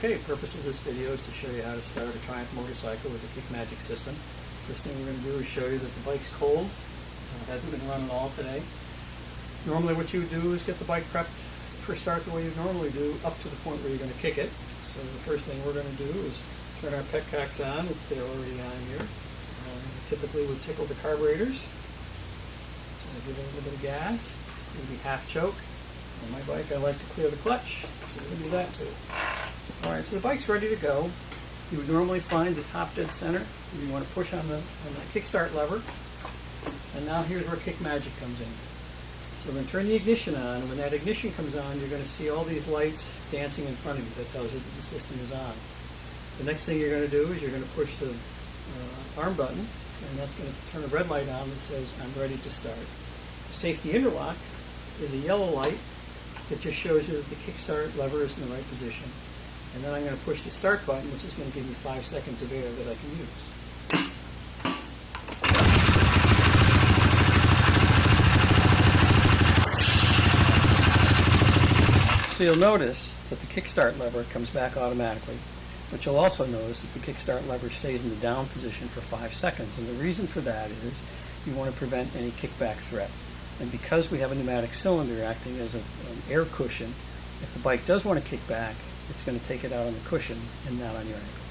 Okay, the purpose of this video is to show you how to start a Triumph motorcycle with the KickMagic system. First thing we're going to do is show you that the bike's cold. It hasn't been run at all today. Normally what you would do is get the bike prepped for start the way you normally do up to the point where you're going to kick it. So the first thing we're going to do is turn our petcocks on, if they're already on here. Typically we'll tickle the carburetors. So give it a little bit of gas, maybe half choke. On my bike I like to clear the clutch, so we're going to do that too. Alright, so the bike's ready to go. You would normally find the top dead center. You want to push on the kickstart lever. And now here's where KickMagic comes in. So we're going to turn the ignition on, and when that ignition comes on, you're going to see all these lights dancing in front of you. That tells you that the system is on. The next thing you're going to do is you're going to push the arm button, and that's going to turn a red light on that says, I'm ready to start. The safety interlock is a yellow light that just shows you that the kickstart lever is in the right position. And then I'm going to push the start button, which is going to give me 5 seconds of air that I can use. So you'll notice that the kickstart lever comes back automatically, but you'll also notice that the kickstart lever stays in the down position for 5 seconds. And the reason for that is you want to prevent any kickback threat. And because we have a pneumatic cylinder acting as an air cushion, if the bike does want to kick back, it's going to take it out on the cushion and not on your ankle.